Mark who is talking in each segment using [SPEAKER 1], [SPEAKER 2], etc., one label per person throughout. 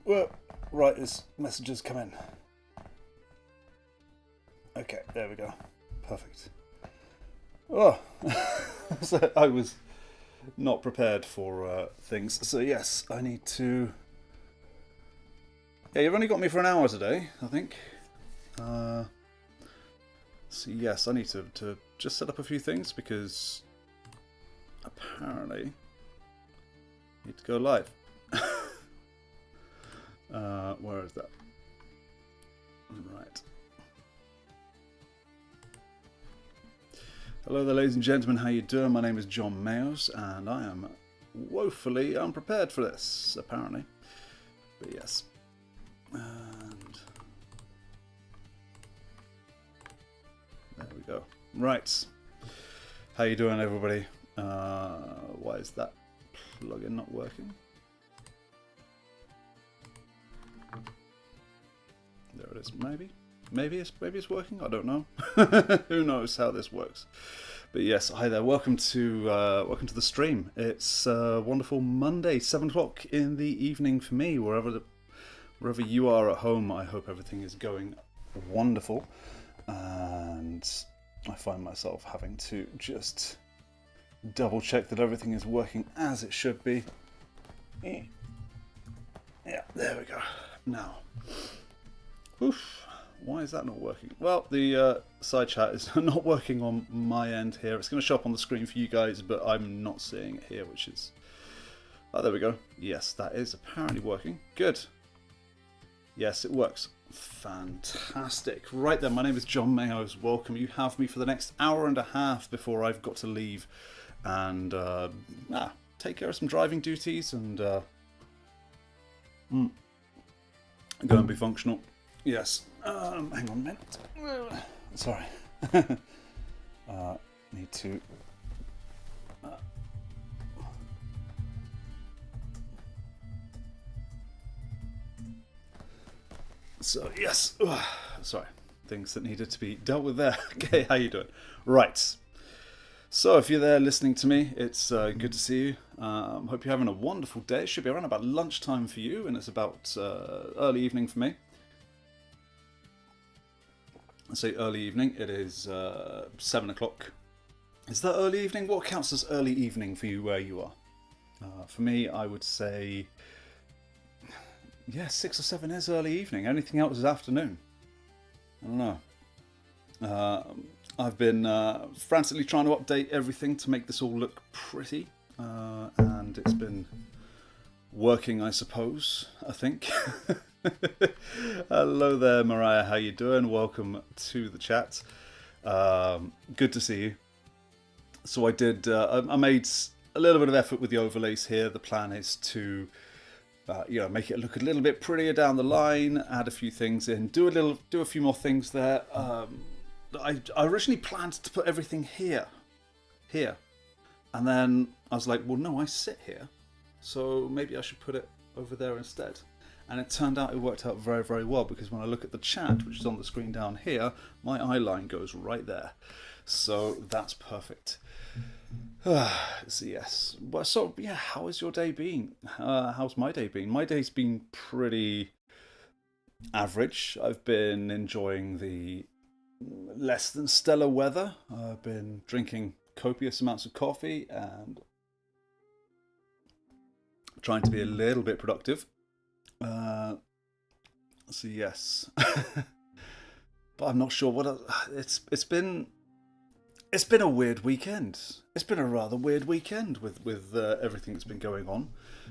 [SPEAKER 1] Well, right as messages come in. Okay, there we go. Perfect. Oh, so I was not prepared for things. So yes, I need to. Yeah, you've only got me for an hour today, I think. So yes, I need to just set up a few things because apparently I need to go live. Where is that? Right. Hello there, ladies and gentlemen. How you doing? My name is John Mayos, and I am woefully unprepared for this, apparently. But yes. And there we go. Right. How you doing, everybody? Why is that plugin not working? There it is. Maybe it's working. I don't know. Who knows how this works? But yes, hi there. Welcome to the stream. It's wonderful Monday, 7 o'clock in the evening for me. Wherever you are at home, I hope everything is going wonderful. And I find myself having to just double check that everything is working as it should be. Yeah, there we go. Now. Oof, why is that not working? Well, the side chat is not working on my end here. It's going to show up on the screen for you guys, but I'm not seeing it here, which is... Oh, there we go. Yes, that is apparently working. Good. Yes, it works. Fantastic. Right then, my name is John Mayos. Welcome. You have me for the next hour and a half before I've got to leave and take care of some driving duties and go and be functional. Yes. Hang on a minute. Sorry. Need to. So yes. Sorry. Things that needed to be dealt with there. Okay. How you doing? Right. So if you're there listening to me, it's good to see you. Hope you're having a wonderful day. It should be around about lunchtime for you, and it's about early evening for me. I say early evening. It is 7 o'clock. Is that early evening? What counts as early evening for you where you are? For me, I would say, yeah, 6 or 7 is early evening. Anything else is afternoon. I don't know. I've been frantically trying to update everything to make this all look pretty, and it's been working, I suppose. I think. Hello there, Mariah. How you doing? Welcome to the chat. Good to see you. So I made a little bit of effort with the overlays here. The plan is to, make it look a little bit prettier down the line. Add a few things in. Do a few more things there. I originally planned to put everything here, and then I was like, well, no, I sit here, so maybe I should put it over there instead. And it turned out it worked out very, very well, because when I look at the chat, which is on the screen down here, my eye line goes right there. So that's perfect. So yes. So yeah, how has your day been? How's my day been? My day's been pretty average. I've been enjoying the less than stellar weather. I've been drinking copious amounts of coffee and trying to be a little bit productive. So yes, but I'm not sure what it's been. It's been a weird weekend. It's been a rather weird weekend with everything that's been going on.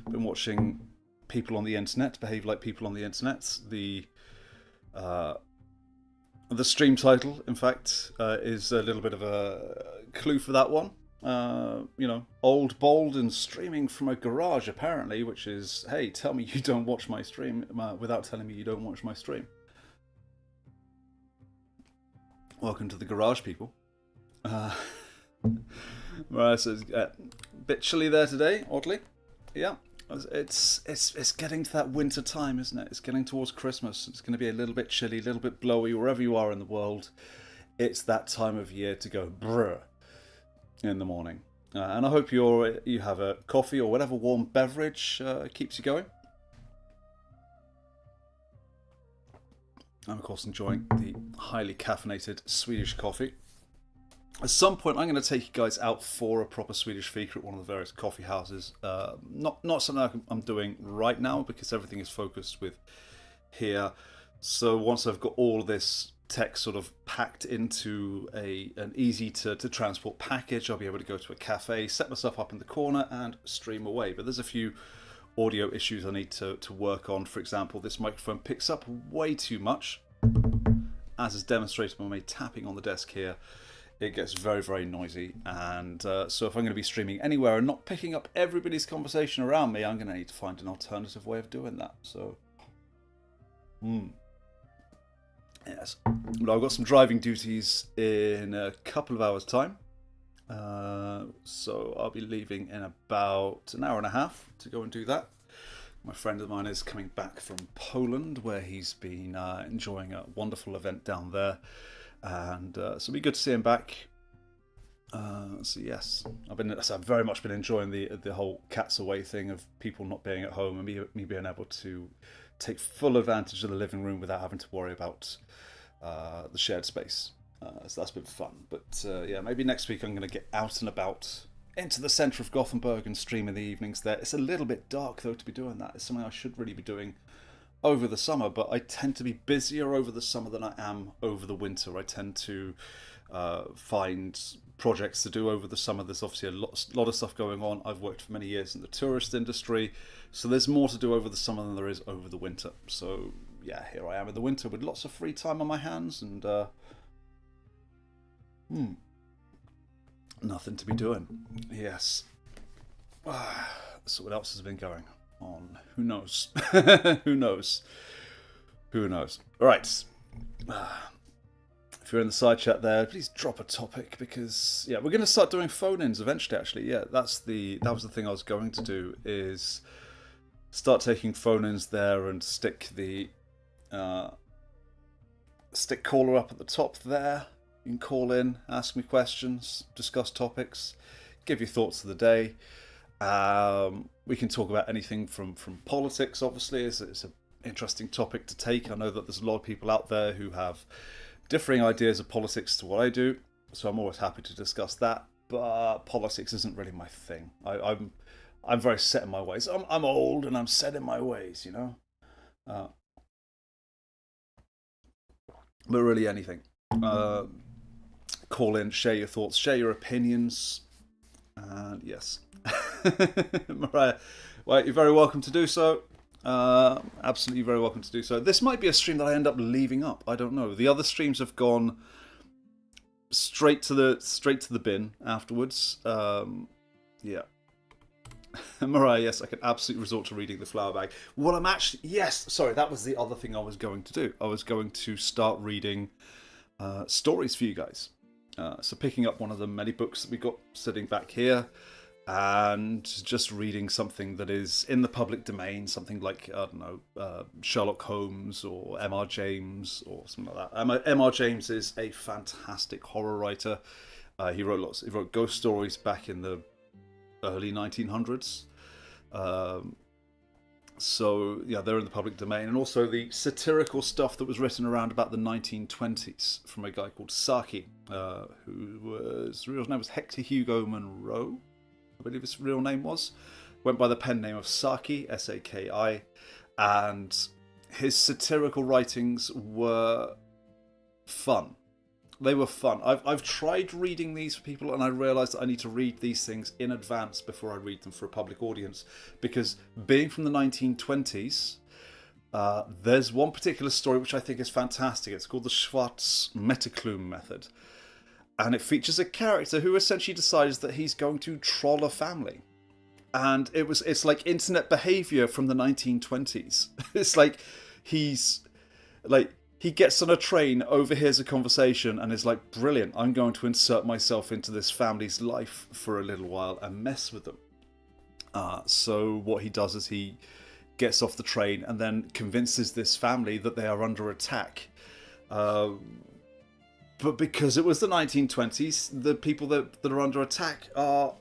[SPEAKER 1] Been watching people on the internet behave like people on the internet. The stream title, in fact, is a little bit of a clue for that one. Old, bold, and streaming from a garage, apparently, which is, hey, tell me you don't watch my stream without telling me you don't watch my stream. Welcome to the garage, people. Right, so it's a bit chilly there today, oddly. Yeah, it's getting to that winter time, isn't it? It's getting towards Christmas. It's going to be a little bit chilly, a little bit blowy, wherever you are in the world. It's that time of year to go brr in the morning. And I hope you have a coffee or whatever warm beverage keeps you going. I'm of course enjoying the highly caffeinated Swedish coffee. At some point, I'm going to take you guys out for a proper Swedish Fika at one of the various coffee houses. Not something I'm doing right now because everything is focused with here. So once I've got all this tech sort of packed into an easy to transport package, I'll be able to go to a cafe, set myself up in the corner and stream away. But there's a few audio issues I need to work on. For example, this microphone picks up way too much, as is demonstrated by my tapping on the desk here. It gets very, very noisy, and so if I'm going to be streaming anywhere and not picking up everybody's conversation around me, I'm going to need to find an alternative way of doing that. So, yes. But I've got some driving duties in a couple of hours' time, so I'll be leaving in about an hour and a half to go and do that. My friend of mine is coming back from Poland, where he's been enjoying a wonderful event down there. And so it'll be good to see him back. So yes, I've very much been enjoying the whole cats away thing of people not being at home and me being able to take full advantage of the living room without having to worry about the shared space. So that's been fun. But yeah, maybe next week I'm going to get out and about into the centre of Gothenburg and stream in the evenings there. It's a little bit dark though to be doing that. It's something I should really be doing over the summer, but I tend to be busier over the summer than I am over the winter. I tend to find projects to do over the summer. There's obviously a lot of stuff going on. I've worked for many years in the tourist industry, so there's more to do over the summer than there is over the winter. So yeah, here I am in the winter with lots of free time on my hands and nothing to be doing. Yes. So what else has been going on? Who knows? Who knows? Who knows? All right. If you're in the side chat there, please drop a topic because yeah, we're going to start doing phone-ins eventually. Actually, yeah, that was the thing I was going to do, is start taking phone-ins there and stick the stick caller up at the top there. You can call in, ask me questions, discuss topics, give your thoughts of the day. We can talk about anything from politics, obviously. It's an interesting topic to take. I know that there's a lot of people out there who have differing ideas of politics to what I do, so I'm always happy to discuss that. But politics isn't really my thing. I'm very set in my ways. I'm old and I'm set in my ways, you know. But really anything. Call in, share your thoughts, share your opinions, and yes. Mariah, well, you're very welcome to do so. Absolutely very welcome to do so. This might be a stream that I end up leaving up. I don't know. The other streams have gone straight to the bin afterwards. Yeah. Mariah, yes, I can absolutely resort to reading the flower bag. Well, yes, sorry, that was the other thing I was going to do. I was going to start reading stories for you guys. So picking up one of the many books that we got sitting back here and just reading something that is in the public domain, something like, I don't know, Sherlock Holmes or M.R. James or something like that. M.R. James is a fantastic horror writer. He wrote ghost stories back in the early 1900s. So yeah, they're in the public domain, and also the satirical stuff that was written around about the 1920s from a guy called Saki, his real name was Hector Hugo Monroe, I believe his real name was. Went by the pen name of Saki, S-A-K-I, and his satirical writings were fun. They were fun. I've tried reading these for people, and I realised that I need to read these things in advance before I read them for a public audience, because being from the 1920s, there's one particular story which I think is fantastic. It's called the Schwartz Metterklume method, and it features a character who essentially decides that he's going to troll a family, and it's like internet behaviour from the 1920s. It's like he gets on a train, overhears a conversation, and is like, brilliant, I'm going to insert myself into this family's life for a little while and mess with them. So what he does is he gets off the train and then convinces this family that they are under attack. But because it was the 1920s, the people that are under attack are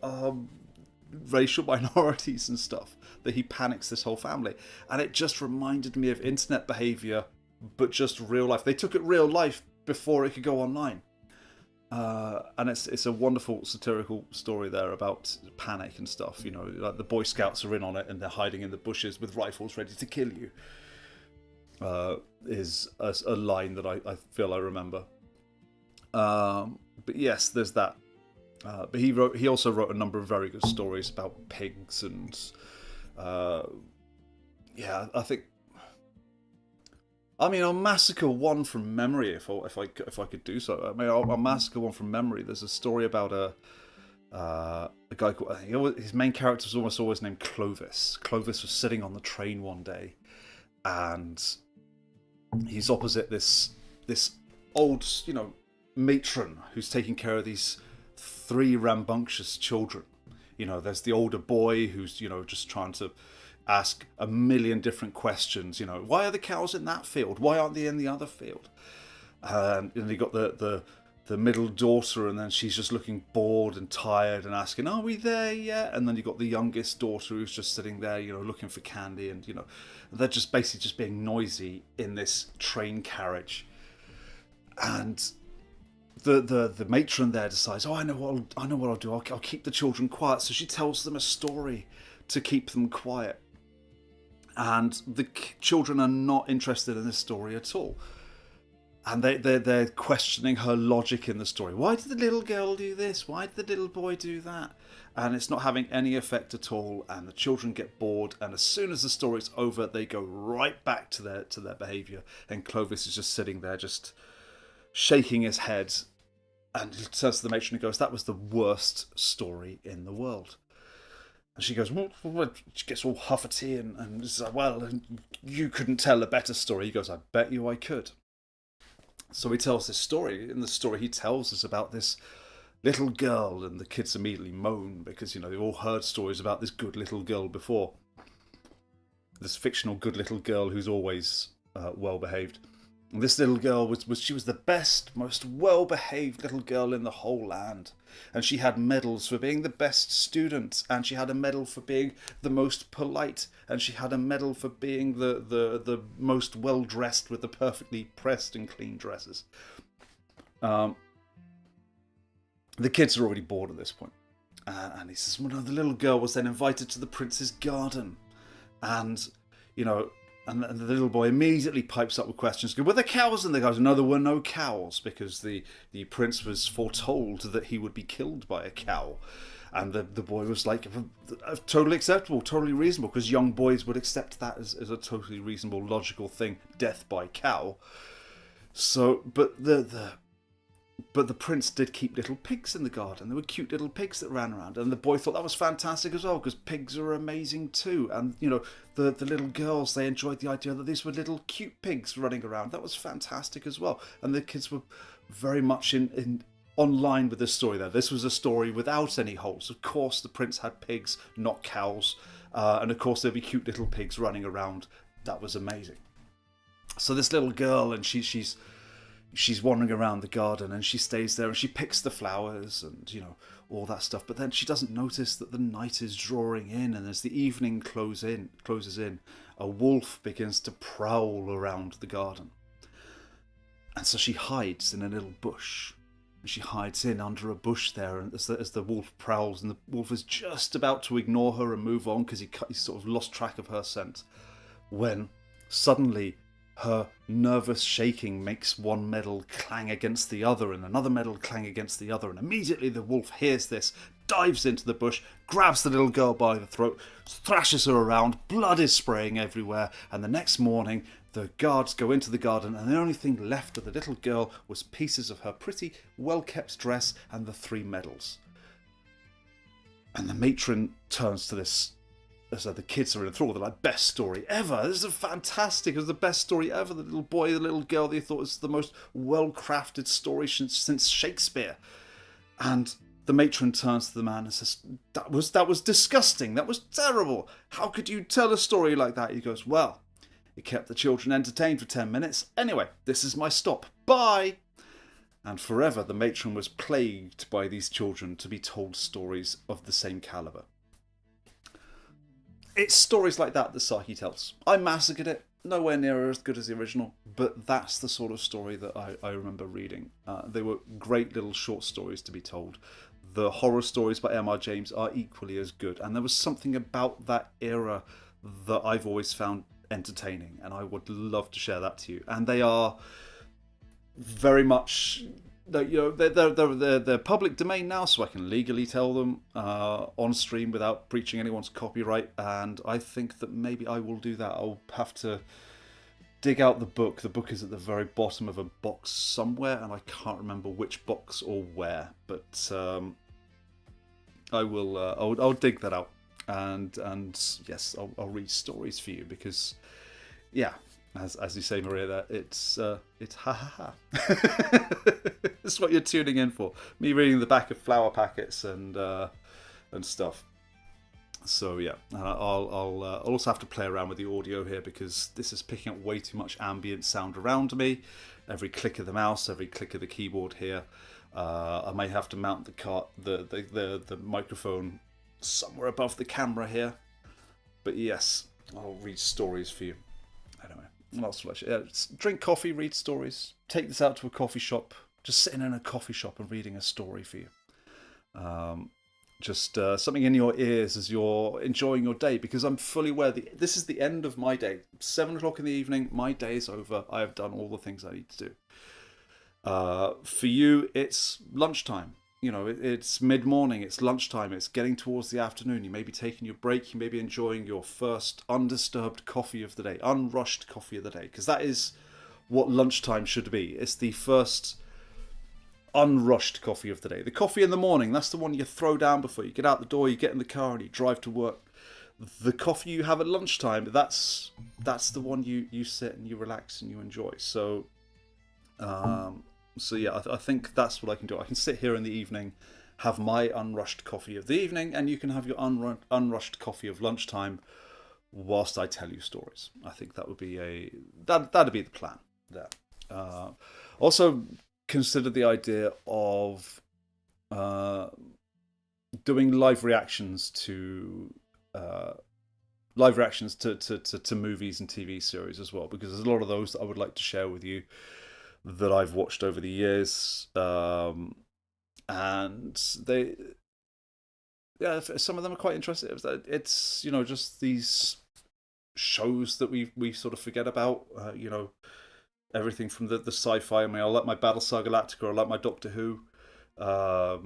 [SPEAKER 1] racial minorities and stuff, that he panics this whole family. And it just reminded me of internet behaviour but just real life. They took it real life before it could go online. And it's a wonderful satirical story there about panic and stuff. You know, like the Boy Scouts are in on it and they're hiding in the bushes with rifles ready to kill you. Is a line that I feel I remember. But yes, there's that. But he also wrote a number of very good stories about pigs and I think. I mean, I'll massacre one from memory if I could do so. I mean, I'll massacre one from memory. There's a story about a guy called, I think his main character was almost always named Clovis. Clovis was sitting on the train one day, and he's opposite this old, matron who's taking care of these 3 rambunctious children. You know, there's the older boy who's, just trying to ask a million different questions. You know, why are the cows in that field? Why aren't they in the other field? And you got the middle daughter, and then she's just looking bored and tired and asking, "Are we there yet?" And then you got the youngest daughter who's just sitting there, looking for candy, and they're just basically just being noisy in this train carriage. And the matron there decides, I know what I'll do. I'll keep the children quiet. So she tells them a story to keep them quiet. And the children are not interested in this story at all. And they're questioning her logic in the story. Why did the little girl do this? Why did the little boy do that? And it's not having any effect at all. And the children get bored. And as soon as the story's over, they go right back to their behaviour. And Clovis is just sitting there, just shaking his head. And he turns to the matron and goes, "That was the worst story in the world." And she goes, well, she gets all huffety and is like, "Well, you couldn't tell a better story." He goes, "I bet you I could." So he tells this story. In the story he tells us about this little girl, and the kids immediately moan because, they've all heard stories about this good little girl before. This fictional good little girl who's always well behaved. And this little girl was the best, most well-behaved little girl in the whole land. And she had medals for being the best student, and she had a medal for being the most polite, and she had a medal for being the most well-dressed with the perfectly pressed and clean dresses. The kids are already bored at this point. And he says, well, no, the little girl was then invited to the prince's garden. And, and the little boy immediately pipes up with questions. Were there cows in the garden? No, there were no cows, because the prince was foretold that he would be killed by a cow. And the boy was like, totally acceptable, totally reasonable, because young boys would accept that as a totally reasonable, logical thing, death by cow. So, but the prince did keep little pigs in the garden. There were cute little pigs that ran around. And the boy thought that was fantastic as well, because pigs are amazing too. And, the little girls, they enjoyed the idea that these were little cute pigs running around. That was fantastic as well. And the kids were very much in line with this story there. This was a story without any holes. Of course, the prince had pigs, not cows. And of course, there'd be cute little pigs running around. That was amazing. So this little girl, and she's wandering around the garden, and she stays there and she picks the flowers and, all that stuff. But then she doesn't notice that the night is drawing in, and as the evening closes in, a wolf begins to prowl around the garden. And so she hides in a little bush. And she hides in under a bush there, and as the wolf prowls, and the wolf is just about to ignore her and move on because he's sort of lost track of her scent, when suddenly her nervous shaking makes one medal clang against the other and another medal clang against the other, and immediately the wolf hears this, dives into the bush, grabs the little girl by the throat, thrashes her around, blood is spraying everywhere, and the next morning the guards go into the garden, and the only thing left of the little girl was pieces of her pretty well-kept dress and the 3 medals. And the matron turns to this. So the kids are in enthralled. They're like, best story ever. This is fantastic. It was the best story ever. The little boy, the little girl, they thought it was the most well-crafted story since Shakespeare. And the matron turns to the man and says, that was disgusting. That was terrible. How could you tell a story like that? He goes, well, it kept the children entertained for 10 minutes. Anyway, this is my stop. Bye. And forever the matron was plagued by these children to be told stories of the same calibre. It's stories like that Saki tells. I massacred it. nowhere near as good as the original, but that's the sort of story that I remember reading. They were great little short stories to be told. The horror stories by M.R. James are equally as good, and there was something about that era that I've always found entertaining, and I would love to share that to you. And they are very much, they're public domain now, so I can legally tell them on stream without breaching anyone's copyright. And I think that maybe I will do that. I'll have to dig out the book. The book is at the very bottom of a box somewhere, and I can't remember which box or where. But I will. I'll dig that out, and yes, I'll read stories for you because, yeah. As you say, Maria, that it's ha ha ha. It's what you're tuning in for. Me reading the back of flower packets and stuff. So yeah, I'll also have to play around with the audio here because this is picking up way too much ambient sound around me. Every click of the mouse, every click of the keyboard here. I may have to mount the microphone somewhere above the camera here. But yes, I'll read stories for you. Anyway. Drink coffee, read stories. Take this out to a coffee shop. Just sitting in a coffee shop and reading a story for you. Just something in your ears as you're enjoying your day, because I'm fully aware that this is the end of my day. 7 o'clock in the evening, my day is over. I have done all the things I need to do. For you, it's lunchtime. It's mid-morning, it's lunchtime, it's getting towards the afternoon. You may be taking your break, you may be enjoying your first undisturbed coffee of the day, unrushed coffee of the day, because that is what lunchtime should be. It's the first unrushed coffee of the day. The coffee in the morning, that's the one you throw down before you get out the door, you get in the car and you drive to work. The coffee you have at lunchtime, that's the one you sit and you relax and you enjoy. So yeah, I think that's what I can do. I can sit here in the evening, have my unrushed coffee of the evening, and you can have your unrushed coffee of lunchtime whilst I tell you stories. I think that would be that'd be the plan there. Also, consider the idea of doing live reactions to movies and TV series as well, because there's a lot of those that I would like to share with you that I've watched over the years, and some of them are quite interesting. It's just these shows that we sort of forget about. Everything from the sci-fi. I mean, I like my Battlestar Galactica, I like my Doctor Who, but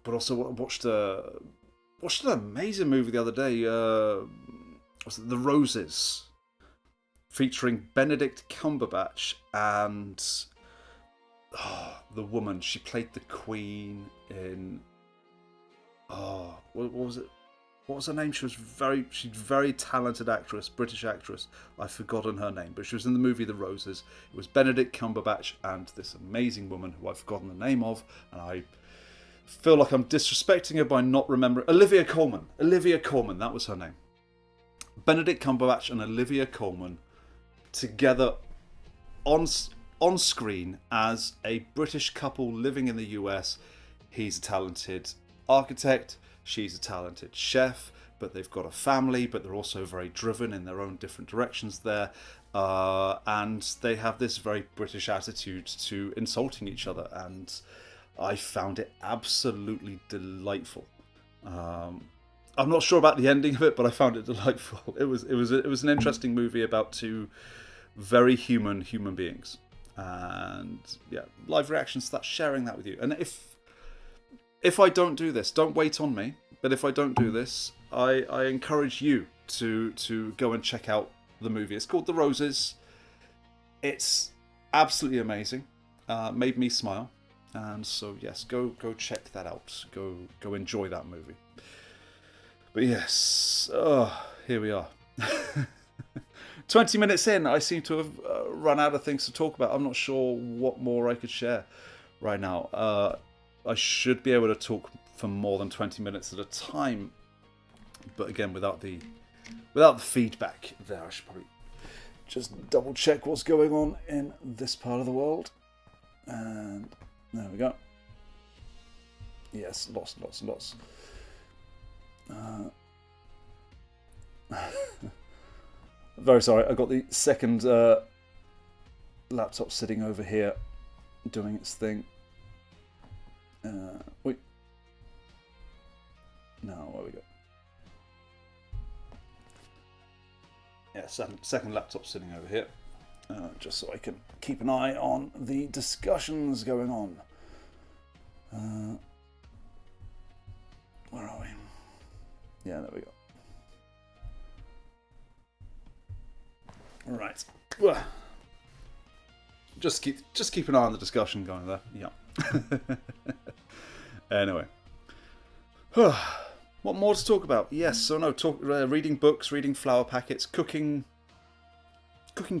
[SPEAKER 1] also watched an amazing movie the other day. Was it The Roses? Featuring Benedict Cumberbatch and the woman. She played the Queen in. What was it? What was her name? She's very talented actress, British actress. I've forgotten her name, but she was in the movie The Roses. It was Benedict Cumberbatch and this amazing woman who I've forgotten the name of, and I feel like I'm disrespecting her by not remembering. Olivia Colman. Olivia Colman, that was her name. Benedict Cumberbatch and Olivia Colman together on screen as a British couple living in the US. He's a talented architect, she's a talented chef, but they've got a family, but they're also very driven in their own different directions there, and they have this very British attitude to insulting each other, and I found it absolutely delightful. I'm not sure about the ending of it, but I found it delightful. It was an interesting movie about two very human beings, and yeah, live reactions to that, sharing that with you. And if I don't do this, don't wait on me. But if I don't do this, I encourage you to go and check out the movie. It's called The Roses. It's absolutely amazing. Made me smile, and so yes, go check that out. Go enjoy that movie. But yes, here we are. 20 minutes in, I seem to have run out of things to talk about. I'm not sure what more I could share right now. I should be able to talk for more than 20 minutes at a time, but again, without the feedback there, I should probably just double check what's going on in this part of the world. And there we go. Yes, lots. Very sorry, I got the second laptop sitting over here doing its thing. Wait. No, where we go? Yeah, second laptop sitting over here. Just so I can keep an eye on the discussions going on. Where are we? Yeah, there we go. Right. Well, just keep an eye on the discussion going there. Yeah. Anyway. What more to talk about? Yes, so no, reading books, reading flower packets, cooking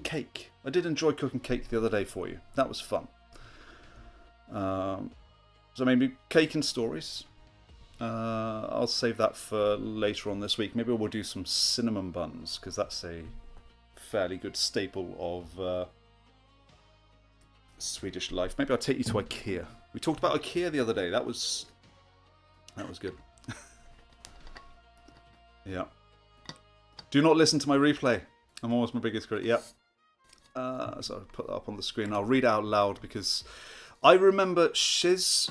[SPEAKER 1] cake. I did enjoy cooking cake the other day for you. That was fun. So maybe cake and stories. I'll save that for later on this week. Maybe we'll do some cinnamon buns, because that's a fairly good staple of Swedish life. Maybe I'll take you to IKEA. We talked about IKEA the other day. That was good. Yeah. Do not listen to my replay. I'm always my biggest critic. Yep. So I'll put that up on the screen. I'll read it out loud because I remember Shiz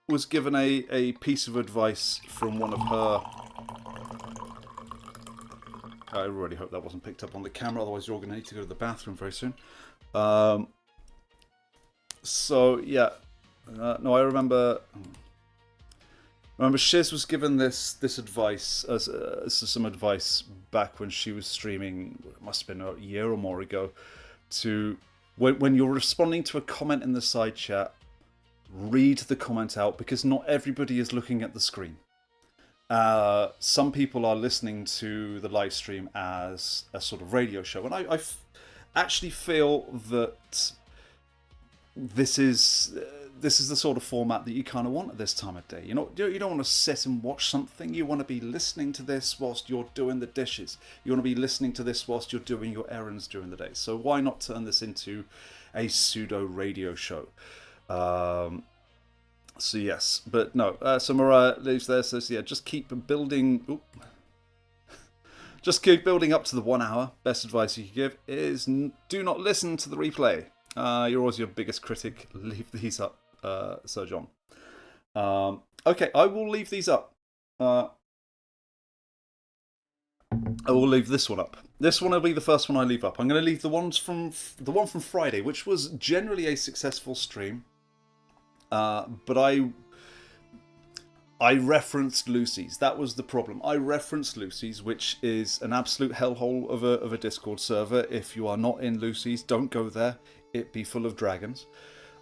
[SPEAKER 1] was given a piece of advice from one of her... I really hope that wasn't picked up on the camera, otherwise you're all going to need to go to the bathroom very soon. So, yeah. No, I remember Shiz was given this advice, as some advice back when she was streaming, it must have been a year or more ago, to when you're responding to a comment in the side chat, read the comment out, because not everybody is looking at the screen. Some people are listening to the live stream as a sort of radio show, and I actually feel that this is the sort of format that you kind of want at this time of day. You don't want to sit and watch something. You want to be listening to this whilst you're doing the dishes. You want to be listening to this whilst you're doing your errands during the day. So why not turn this into a pseudo radio show? So yes, but no. So Mariah leaves there. Says yeah, just keep building. Oop. Just keep building up to the 1 hour. Best advice you can give is do not listen to the replay. You're always your biggest critic. Leave these up, Sir John. Okay, I will leave these up. I will leave this one up. This one will be the first one I leave up. I'm going to leave the one from Friday, which was generally a successful stream. But I referenced Lucy's. That was the problem. I referenced Lucy's, which is an absolute hellhole of a Discord server. If you are not in Lucy's, don't go there. It be full of dragons.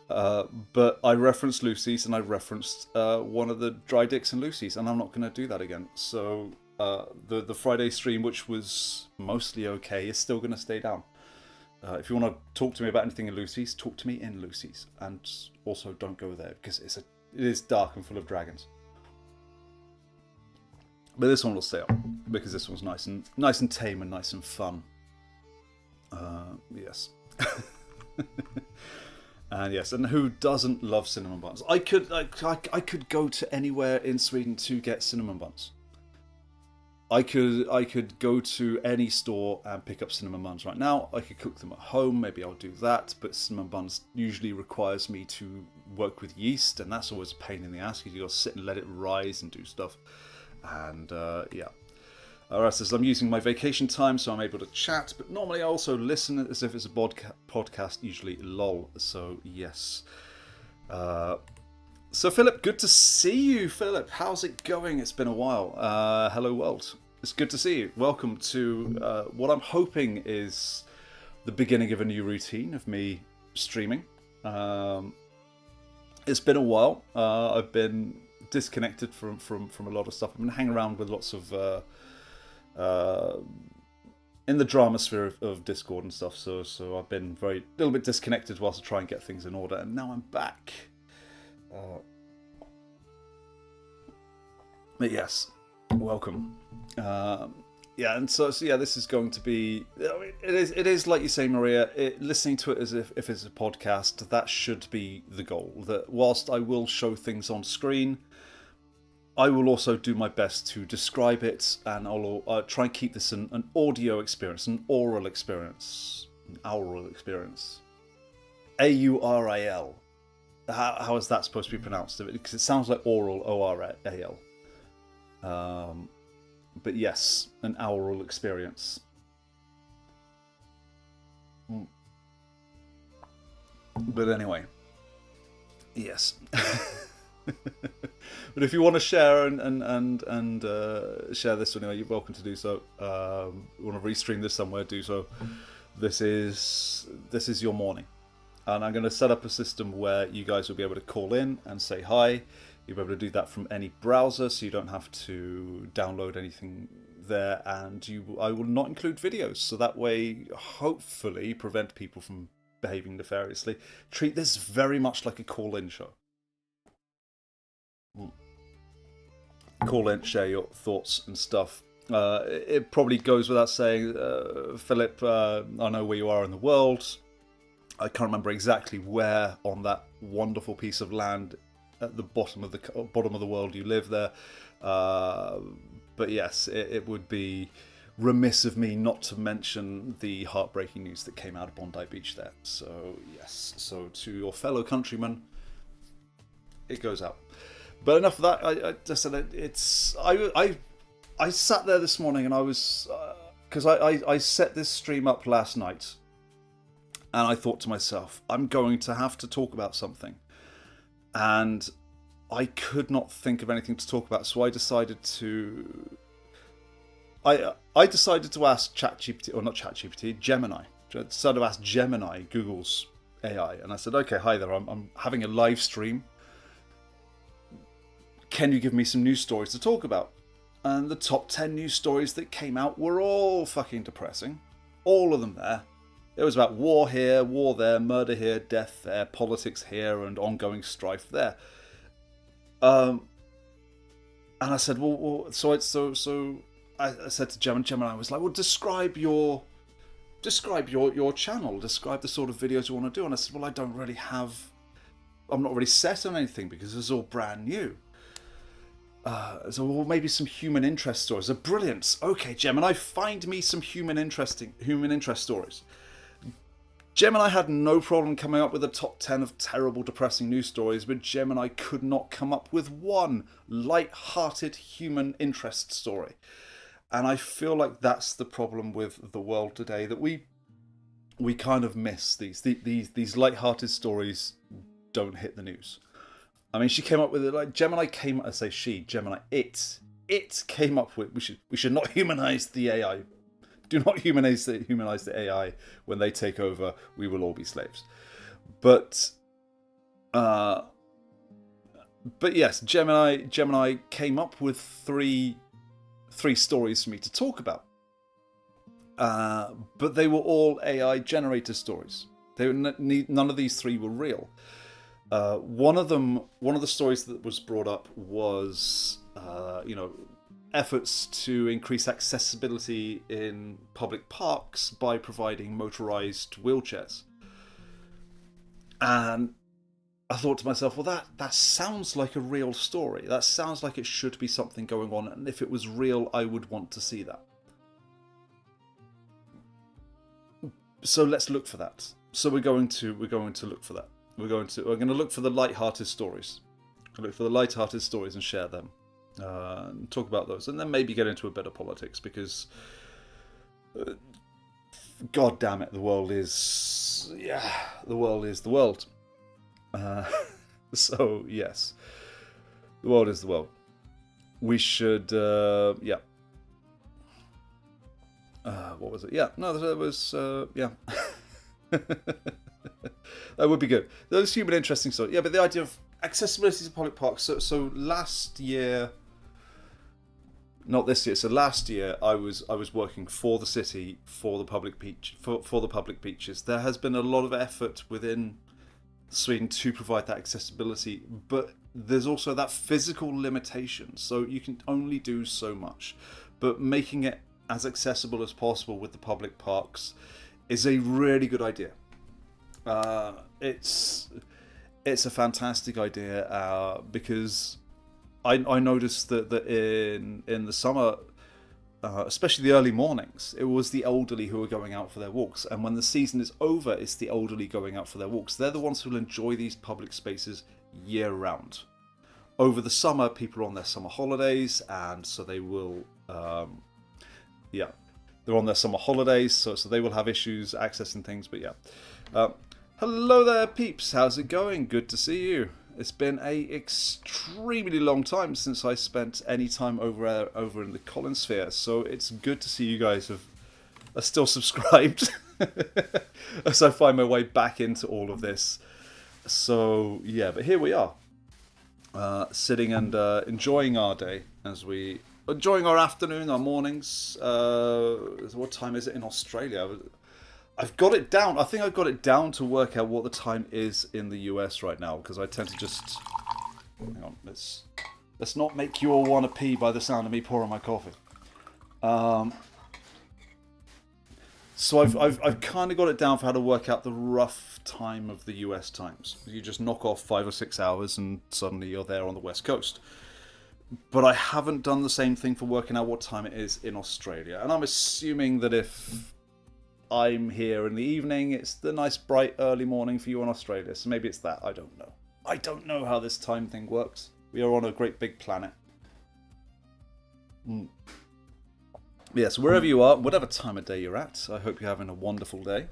[SPEAKER 1] But I referenced Lucy's, and I referenced one of the Dry Dicks and Lucy's, and I'm not going to do that again. So the Friday stream, which was mostly okay, is still going to stay down. If you want to talk to me about anything in Lucy's, talk to me in Lucy's, and also don't go there because it is dark and full of dragons. But this one will stay up because this one's nice and tame and nice and fun. Yes. And yes, and who doesn't love cinnamon buns? I could go to anywhere in Sweden to get cinnamon buns. I could go to any store and pick up cinnamon buns right now. I could cook them at home. Maybe I'll do that. But cinnamon buns usually requires me to work with yeast, and that's always a pain in the ass because you got to sit and let it rise and do stuff. And yeah. Alright, so I'm using my vacation time, so I'm able to chat, but normally I also listen as if it's a podcast, usually lol, so yes. So Philip, good to see you, Philip. How's it going? It's been a while. Hello world. It's good to see you. Welcome to what I'm hoping is the beginning of a new routine of me streaming. It's been a while. I've been disconnected from a lot of stuff. I've been hanging around with lots of in the drama sphere of Discord and stuff, so I've been a little bit disconnected whilst I try and get things in order, and now I'm back. But yes, welcome. Yeah, and so yeah, this is going to be. It is like you say, Maria. Listening to it as if it's a podcast, that should be the goal. That whilst I will show things on screen, I will also do my best to describe it, and I'll try and keep this an audio experience, an oral experience. An aural experience. A-U-R-I-L. How is that supposed to be pronounced? Because it sounds like oral, O-R-A-L. But yes, an aural experience. But anyway, yes. But if you want to share and share this anyway, you're welcome to do so. You want to restream this somewhere, do so. This is your morning, and I'm going to set up a system where you guys will be able to call in and say hi. You'll be able to do that from any browser, so you don't have to download anything there. And I will not include videos, so that way, hopefully, prevent people from behaving nefariously. Treat this very much like a call-in show. Call in, share your thoughts and stuff. It probably goes without saying, Philip, I know where you are in the world. I can't remember exactly where on that wonderful piece of land at the bottom of the world you live there. But yes, it would be remiss of me not to mention the heartbreaking news that came out of Bondi Beach there. So yes, so to your fellow countrymen, it goes out. But enough of that. I just said it's. I sat there this morning and I was because I set this stream up last night, and I thought to myself, I'm going to have to talk about something, and I could not think of anything to talk about, so I decided to. I decided to ask ChatGPT, or not ChatGPT, Gemini. I decided to ask Gemini, Google's AI, and I said, okay, hi there. I'm having a live stream. Can you give me some news stories to talk about? And the top 10 news stories that came out were all fucking depressing. All of them there. It was about war here, war there, murder here, death there, politics here, and ongoing strife there. And I said, well so I said to Gemini, I was like, well, describe your channel, describe the sort of videos you want to do. And I said, well, I'm not really set on anything because it's all brand new. So well, maybe some human interest stories are brilliant. Okay, Gemini, find me some human interest stories. Gemini had no problem coming up with a top 10 of terrible, depressing news stories, but Gemini could not come up with one light-hearted human interest story. And I feel like that's the problem with the world today, that we kind of miss these light-hearted stories don't hit the news. I mean, she came up with it like Gemini came. I say she, Gemini. It came up with we should not humanize the AI. Do not humanize the AI. When they take over, we will all be slaves. But yes, Gemini came up with three stories for me to talk about. But they were all AI generated stories. None of these three were real. One of the stories that was brought up was, efforts to increase accessibility in public parks by providing motorized wheelchairs. And I thought to myself, well, that sounds like a real story. That sounds like it should be something going on. And if it was real, I would want to see that. So let's look for that. So we're going to look for that. We're going to look for the light-hearted stories. Look for the light-hearted stories and share them. And talk about those, and then maybe get into a bit of politics, because God damn it, the world is the world. So yes, the world is the world. We should what was it? Yeah, no, there was that would be good. Those human interesting stories. Yeah, but the idea of accessibility to public parks. So last year, not this year. So last year, I was working for the city for the public beach for the public beaches. There has been a lot of effort within Sweden to provide that accessibility, but there's also that physical limitation. So you can only do so much. But making it as accessible as possible with the public parks is a really good idea. It's a fantastic idea because I noticed that in the summer, especially the early mornings, it was the elderly who were going out for their walks. And when the season is over, it's the elderly going out for their walks. They're the ones who will enjoy these public spaces year round. Over the summer, people are on their summer holidays, and so they will, yeah, they're on their summer holidays, so they will have issues accessing things. But yeah, hello there, peeps. How's it going? Good to see you. It's been a extremely long time since I spent any time over in the Collins sphere, so it's good to see you guys are still subscribed as I find my way back into all of this. So yeah, but here we are, sitting and enjoying our day, enjoying our afternoon, our mornings. What time is it in Australia? I've got it down. I think I've got it down to work out what the time is in the US right now, because I tend to just... Hang on, let's not make you all want to pee by the sound of me pouring my coffee. So I've kind of got it down for how to work out the rough time of the US times. You just knock off 5 or 6 hours and suddenly you're there on the West Coast. But I haven't done the same thing for working out what time it is in Australia. And I'm assuming that if I'm here in the evening, it's the nice bright early morning for you in Australia. So maybe it's that. I don't know. I don't know how this time thing works. We are on a great big planet. Yeah, so wherever you are, whatever time of day you're at, I hope you're having a wonderful day.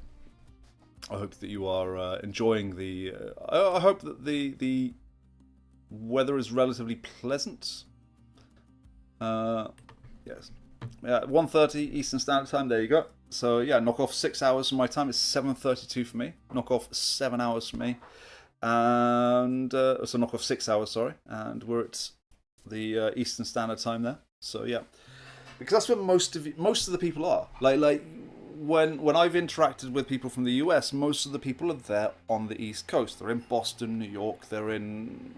[SPEAKER 1] I hope that you are enjoying the... I hope that the weather is relatively pleasant. Yes. Yeah, 1:30 Eastern Standard Time, there you go. So yeah, knock off 6 hours from my time. It's 7:32 for me. Knock off 7 hours for me, and so knock off 6 hours. Sorry, and we're at the Eastern Standard Time there. So yeah, because that's where most of the people are. Like when I've interacted with people from the US, most of the people are there on the East Coast. They're in Boston, New York. They're in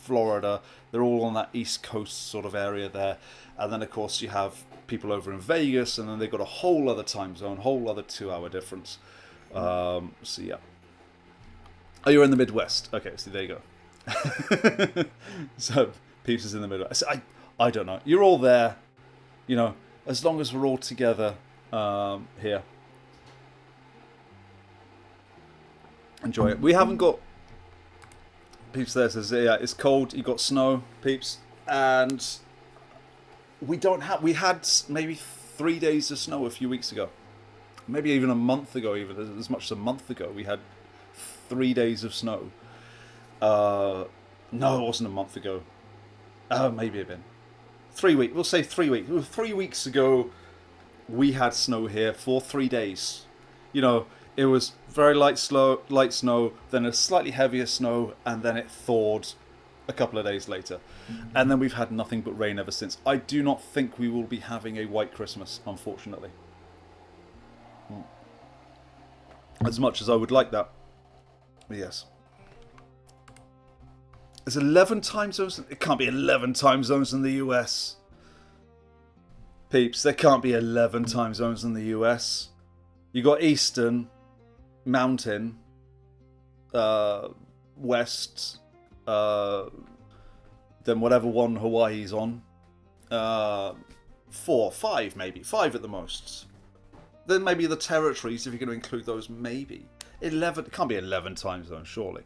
[SPEAKER 1] Florida. They're all on that East Coast sort of area there. And then of course you have people over in Vegas, and then they've got a whole other time zone, whole other 2-hour difference. So yeah. Oh, you're in the Midwest. Okay, so there you go. So peeps is in the Midwest. I don't know. You're all there, you know, as long as we're all together here. Enjoy it. We haven't got... Peeps there says, yeah, it's cold, you got snow, peeps, and we don't have... We had maybe 3 days of snow a few weeks ago. Maybe even a month ago, even as much as a month ago, we had 3 days of snow. No, it wasn't a month ago. Maybe it had been 3 weeks. We'll say 3 weeks. 3 weeks ago, we had snow here for 3 days. You know, it was very light snow, then a slightly heavier snow, and then it thawed a couple of days later. And then we've had nothing but rain ever since. I do not think we will be having a white Christmas, unfortunately. As much as I would like that. But yes. There's 11 time zones. It can't be 11 time zones in the US. Peeps, there can't be 11 time zones in the US. You got Eastern, Mountain, West, then whatever one Hawaii's on. 4, 5 maybe. 5 at the most. Then maybe the territories, if you're going to include those, maybe. 11, it can't be 11 time zones, surely.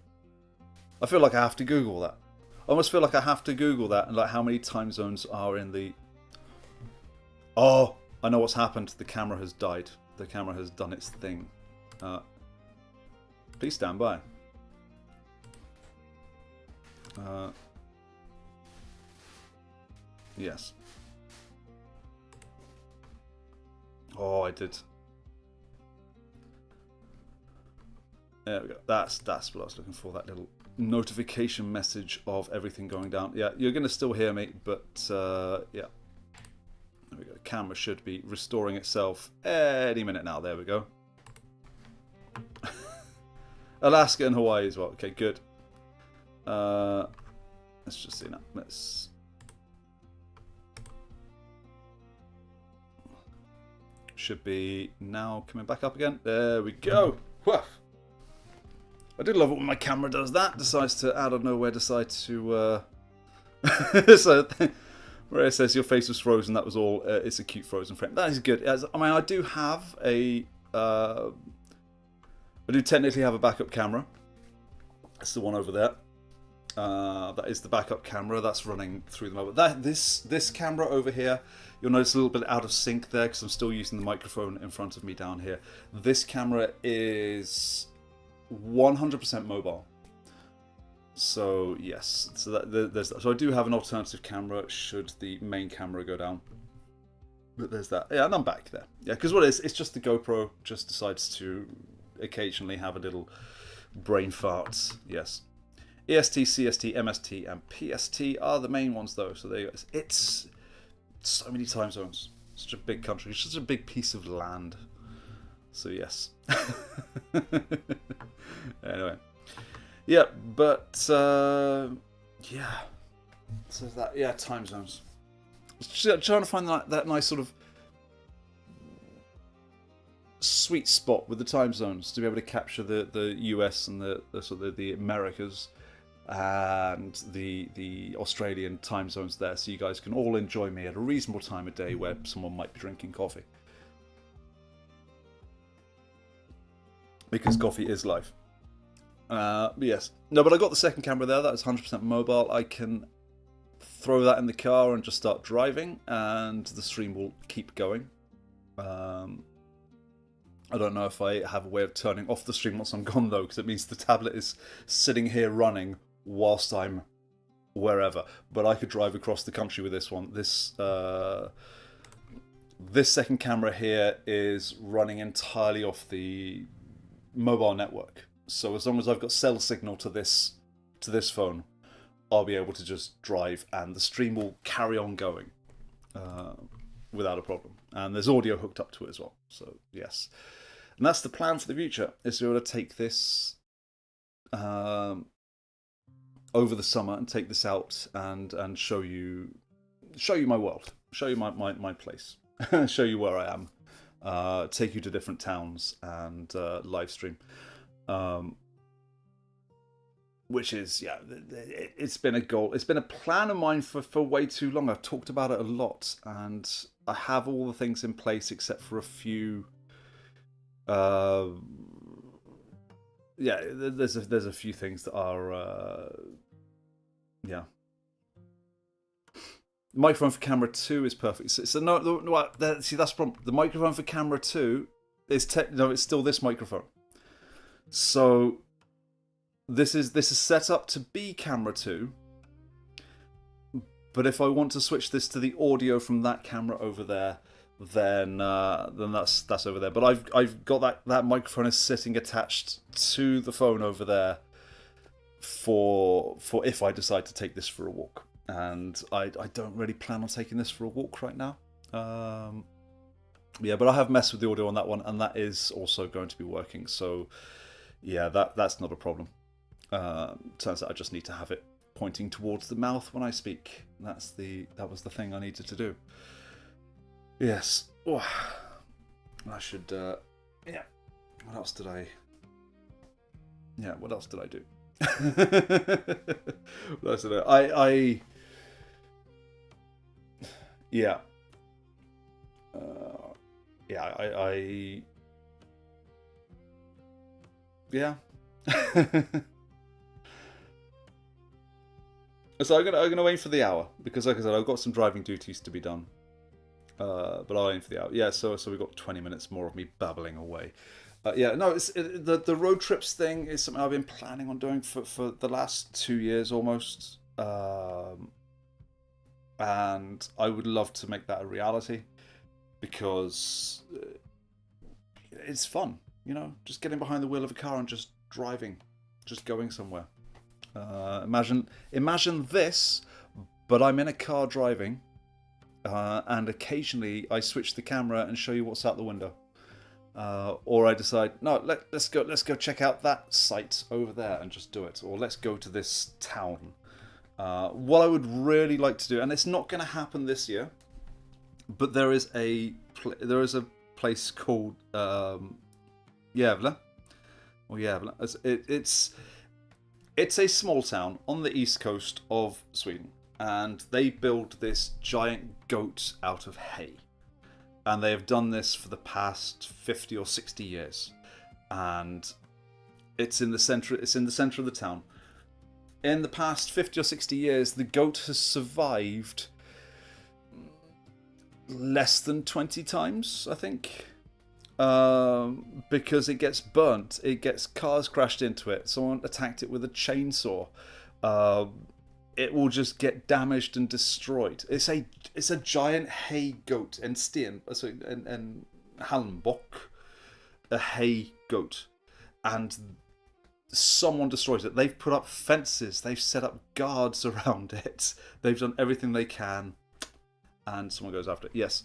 [SPEAKER 1] I feel like I have to Google that. I almost feel like I have to Google that, and like how many time zones are in the... Oh, I know what's happened. The camera has died. The camera has done its thing. Please stand by. Yes. Oh, I did. There we go. That's what I was looking for. That little notification message of everything going down. Yeah, you're going to still hear me, but yeah. There we go. Camera should be restoring itself any minute now. There we go. Alaska and Hawaii as well. Okay, good. Let's just see now. Let's... Should be now coming back up again. There we go. Woof. I do love it when my camera does that. Decides to, out of nowhere, decide to So where it says your face was frozen, that was all. It's a cute frozen frame. That is good. I mean, I do have a. I do technically have a backup camera. That's the one over there. That is the backup camera that's running through the mobile. This camera over here, you'll notice a little bit out of sync there because I'm still using the microphone in front of me down here. This camera is 100% mobile. So yes, so there's that. So I do have an alternative camera should the main camera go down. But there's that. Yeah, and I'm back there. Yeah, because what it is, it's just the GoPro just decides to occasionally have a little brain fart. Yes. EST, CST, MST, and PST are the main ones, though. So there you go. It's so many time zones. Such a big country. Such a big piece of land. So yes. Anyway. Yeah, but yeah. So that, yeah, time zones. Just trying to find that nice sort of sweet spot with the time zones to be able to capture the US and the sort of the Americas and the Australian time zones there, so you guys can all enjoy me at a reasonable time of day where someone might be drinking coffee. Because coffee is life. Yes. No, but I got the second camera there. That is 100% mobile. I can throw that in the car and just start driving, and the stream will keep going. I don't know if I have a way of turning off the stream once I'm gone, though, because it means the tablet is sitting here running whilst I'm wherever. But I could drive across the country with this one. This second camera here is running entirely off the mobile network. So as long as I've got cell signal to this phone, I'll be able to just drive, and the stream will carry on going without a problem. And there's audio hooked up to it as well. So yes, and that's the plan for the future: is to be able to take this over the summer and take this out and show you my world, show you my place, show you where I am, take you to different towns and live stream. Which is, yeah, it's been a goal. It's been a plan of mine for way too long. I've talked about it a lot, and I have all the things in place except for a few. Yeah, there's a few things that are, yeah. The microphone for camera 2 is perfect. So no, see, that's the problem. The microphone for camera 2 is it's still this microphone. So this is set up to be camera 2, but if I want to switch this to the audio from that camera over there, then that's over there. But I've got that microphone is sitting attached to the phone over there for if I decide to take this for a walk. And I don't really plan on taking this for a walk right now. Yeah, but I have messed with the audio on that one, and that is also going to be working. So yeah, that's not a problem. Turns out I just need to have it pointing towards the mouth when I speak. That was the thing I needed to do. Yes. Oh, I should. Yeah. What else did I? Yeah. What else did I do? What else did I? Yeah. Yeah. Yeah. So I'm gonna aim for the hour because, like I said, I've got some driving duties to be done. But I'll aim for the hour. Yeah. So we've got 20 minutes more of me babbling away. Yeah. No. The road trips thing is something I've been planning on doing for the last 2 years almost. And I would love to make that a reality because it's fun. You know, just getting behind the wheel of a car and just driving, just going somewhere. Imagine this, but I'm in a car driving, and occasionally I switch the camera and show you what's out the window, or I decide no, let's go check out that site over there and just do it, or let's go to this town. What I would really like to do, and it's not going to happen this year, but there is a place called Gävle, or Gävle. It's a small town on the east coast of Sweden. and they build this giant goat out of hay. And they have done this for the past 50 or 60 years. And it's in the center of the town. In the past 50 or 60 years, the goat has survived less than 20 times, I think. Because it gets burnt, it gets cars crashed into it, someone attacked it with a chainsaw. It will just get damaged and destroyed. It's a giant hay goat, and Hallenbock, a hay goat, and someone destroys it. They've put up fences, they've set up guards around it, they've done everything they can, and someone goes after it. Yes,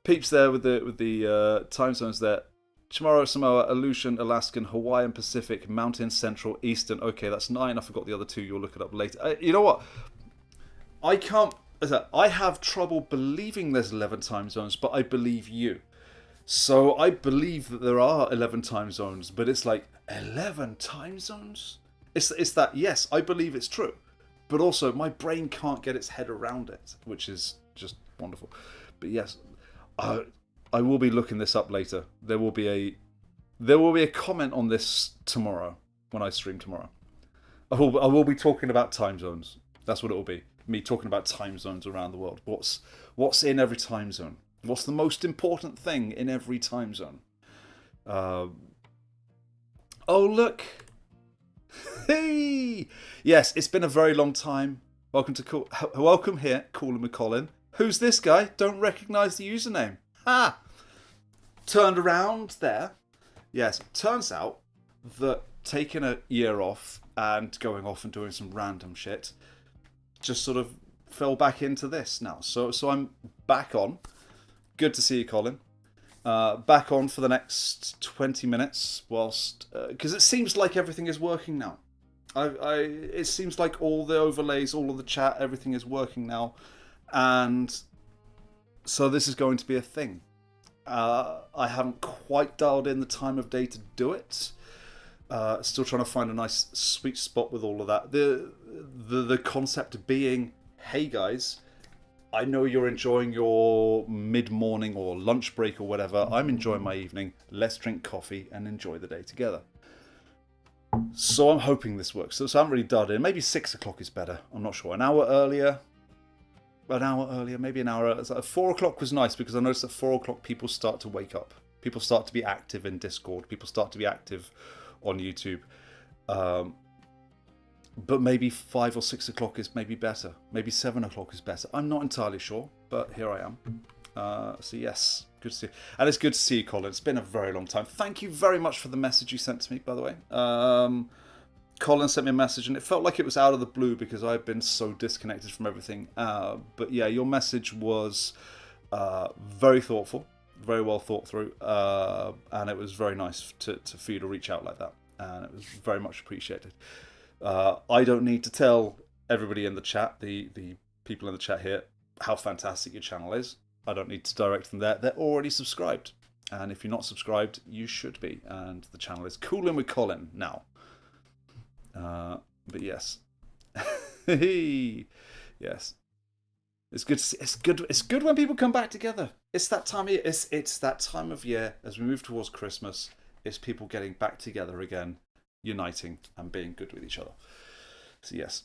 [SPEAKER 1] Peeps there with the time zones there. Chamorro, Samoa, Aleutian, Alaskan, Hawaiian, Pacific, Mountain, Central, Eastern. Okay, that's 9. I forgot the other 2. You'll look it up later. You know what? I have trouble believing there's 11 time zones, but I believe you. So I believe that there are 11 time zones, but it's like 11 time zones? It's that, yes, I believe it's true. But also, my brain can't get its head around it, which is just wonderful. But yes, I will be looking this up later. There will be a comment on this tomorrow when I stream tomorrow. I will be talking about time zones. That's what it will be. Me talking about time zones around the world. What's in every time zone? What's the most important thing in every time zone? Oh look! Hey! Yes, it's been a very long time. Welcome here, Calling with Colin. Who's this guy? Don't recognise the username. Ah! Turned around there. Yes, turns out that taking a year off and going off and doing some random shit just sort of fell back into this now. So I'm back on. Good to see you, Colin. Back on for the next 20 minutes whilst... Because it seems like everything is working now. It seems like all the overlays, all of the chat, everything is working now. And so this is going to be a thing. I haven't quite dialed in the time of day to do it. Still trying to find a nice sweet spot with all of that. The concept being, hey guys, I know you're enjoying your mid-morning or lunch break or whatever. I'm enjoying my evening. Let's drink coffee and enjoy the day together. So I'm hoping this works. So I haven't really dialed in. Maybe 6 o'clock is better. I'm not sure. An hour earlier, maybe an hour earlier. 4 o'clock was nice because I noticed at 4 o'clock people start to wake up. People start to be active in Discord. People start to be active on YouTube. But maybe 5 or 6 o'clock is maybe better. Maybe 7 o'clock is better. I'm not entirely sure, but here I am. So yes, good to see you. And it's good to see you, Colin. It's been a very long time. Thank you very much for the message you sent to me, by the way. Colin sent me a message, and it felt like it was out of the blue because I've been so disconnected from everything. But yeah, your message was very thoughtful, very well thought through, and it was very nice for you to reach out like that, and it was very much appreciated. I don't need to tell everybody in the chat, the people in the chat here, how fantastic your channel is. I don't need to direct them there. They're already subscribed, and if you're not subscribed, you should be. And the channel is Coolin' with Colin now. But yes, yes, it's good. It's good when people come back together. It's that time of year. It's that time of year as we move towards Christmas. It's people getting back together again, uniting and being good with each other. So yes,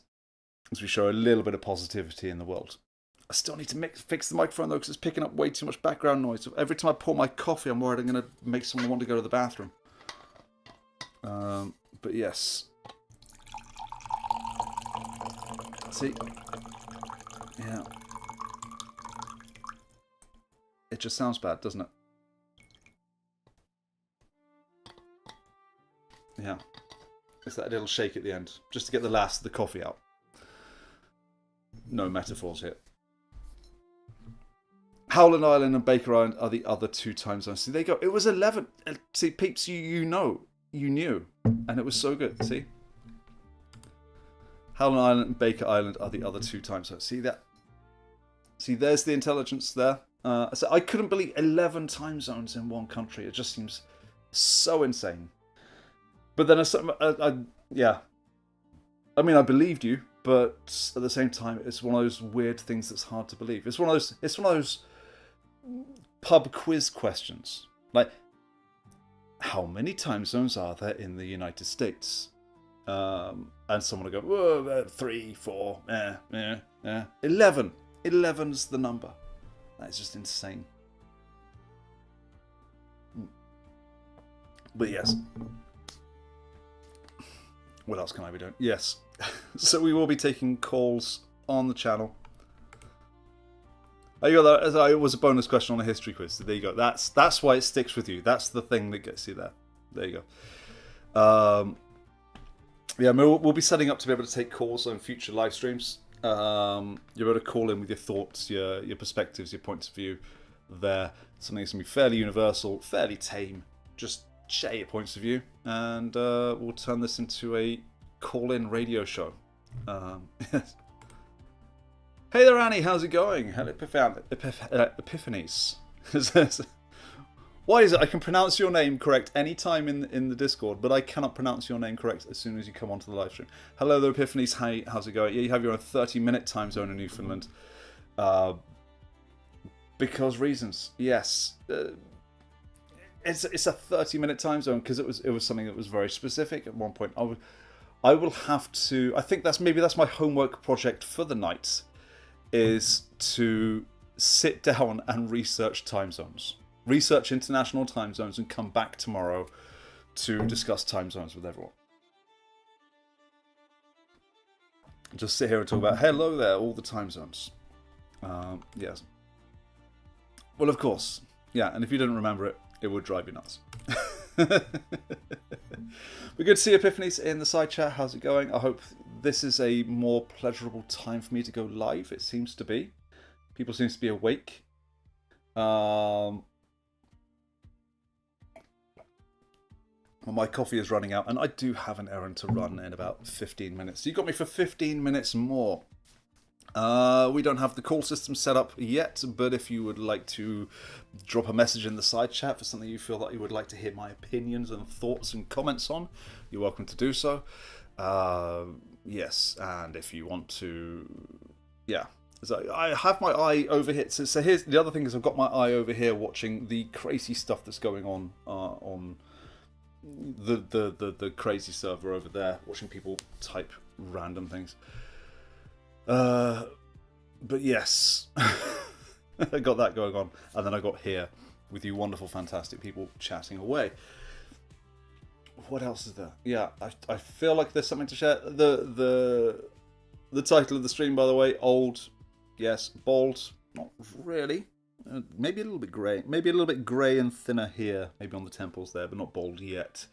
[SPEAKER 1] as we show a little bit of positivity in the world. I still need to fix the microphone though because it's picking up way too much background noise. So every time I pour my coffee, I'm worried I'm going to make someone want to go to the bathroom. But yes. See? Yeah. It just sounds bad, doesn't it? Yeah. It's that little shake at the end, just to get the last of the coffee out. No metaphors here. Howland Island and Baker Island are the other 2 time zones. See, there you go. It was 11. See, peeps, you knew. And it was so good. See? Howland Island and Baker Island are the other 2 time zones. See that? See, there's the intelligence there. So I couldn't believe 11 time zones in one country. It just seems so insane. But then, yeah. I mean, I believed you. but at the same time, it's one of those weird things that's hard to believe. It's one of those pub quiz questions. Like, how many time zones are there in the United States? And someone will go, whoa, 3, 4, 11. 11's the number. That is just insane. But yes. What else can I be doing? Yes. So we will be taking calls on the channel. Oh, you got that? It was a bonus question on a history quiz. There you go. That's why it sticks with you. That's the thing that gets you there. There you go. Yeah, we'll be setting up to be able to take calls on future live streams. You're able to call in with your thoughts, your perspectives, your points of view there. Something that's going to be fairly universal, fairly tame. Just share your points of view, and we'll turn this into a call-in radio show. Yes. Hey there, Annie. How's it going? Hello, Epiphanies. Why is it I can pronounce your name correct any time in the Discord, but I cannot pronounce your name correct as soon as you come onto the live stream? Hello there, Epiphanies. Hey, how's it going? Yeah, you have your own 30-minute time zone in Newfoundland. Because reasons. Yes. It's a 30-minute time zone because it was something that was very specific at one point. I will have to. I think that's my homework project for the night, is to sit down and research time zones. Research international time zones and come back tomorrow to discuss time zones with everyone. Just sit here and talk about, hello there, all the time zones. Yes. Well, of course. Yeah, and if you didn't remember it, it would drive you nuts. We're good to see Epiphanies in the side chat. How's it going? I hope this is a more pleasurable time for me to go live. It seems to be. People seem to be awake. Well, my coffee is running out, and I do have an errand to run in about 15 minutes. So you got me for 15 minutes more. We don't have the call system set up yet, but if you would like to drop a message in the side chat for something you feel that you would like to hear my opinions and thoughts and comments on, you're welcome to do so. Yes, and if you want to, yeah. So I have my eye over here. So here's the other thing: is I've got my eye over here watching the crazy stuff that's going on the crazy server over there, watching people type random things. But yes, I got that going on, and then I got here with you wonderful, fantastic people chatting away. What else is there? Yeah, I feel like there's something to share. The title of the stream, by the way, old, yes, bald, not really. Maybe a little bit grey. Maybe a little bit grey and thinner here, maybe on the temples there, but not bald yet.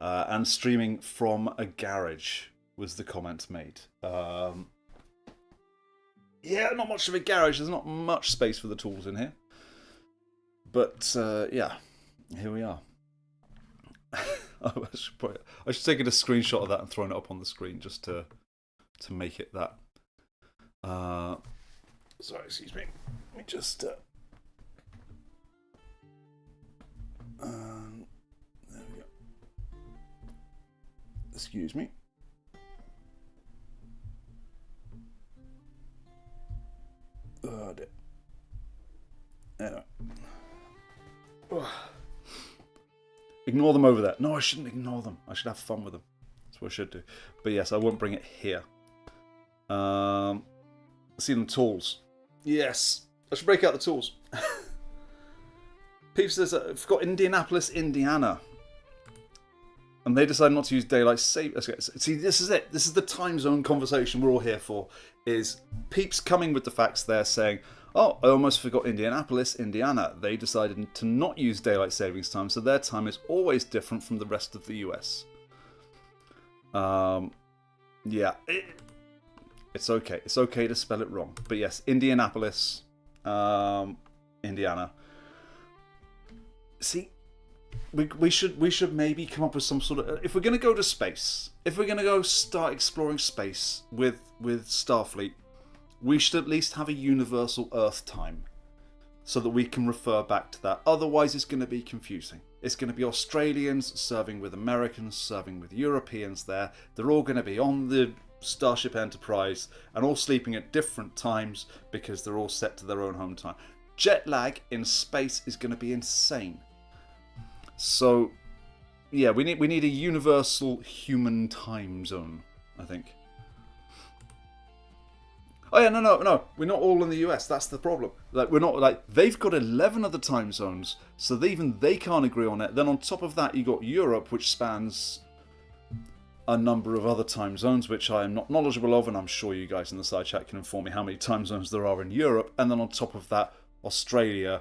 [SPEAKER 1] And streaming from a garage was the comment made. Yeah, not much of a garage. There's not much space for the tools in here. But, yeah, here we are. I should take a screenshot of that and throw it up on the screen just to make it that. Sorry, excuse me. Let me just... there we go. Excuse me. Oh, dear. Anyway. Ignore them over there. No, I shouldn't ignore them. I should have fun with them. That's what I should do. But yes, I won't bring it here. See them tools. Yes. I should break out the tools. Peeps says, I've got Indianapolis, Indiana. And they decided not to use daylight saving. See, this is it. This is the time zone conversation we're all here for. Is Peeps coming with the facts there saying, oh, I almost forgot Indianapolis, Indiana. They decided to not use daylight savings time, so their time is always different from the rest of the US. Yeah. It's okay. It's okay to spell it wrong. But yes, Indianapolis, Indiana. See, we should maybe come up with some sort of... If we're going to go to space, if we're going to go start exploring space with Starfleet, we should at least have a universal Earth time so that we can refer back to that. Otherwise, it's going to be confusing. It's going to be Australians serving with Americans, serving with Europeans there. They're all going to be on the Starship Enterprise, and all sleeping at different times because they're all set to their own home time. Jet lag in space is going to be insane. So, yeah, we need a universal human time zone, I think. Oh yeah, no. We're not all in the US. That's the problem. Like we're not like they've got 11 other time zones, so even they can't agree on it. Then on top of that, you got Europe, which spans a number of other time zones, which I am not knowledgeable of, and I'm sure you guys in the side chat can inform me how many time zones there are in Europe. And then on top of that, Australia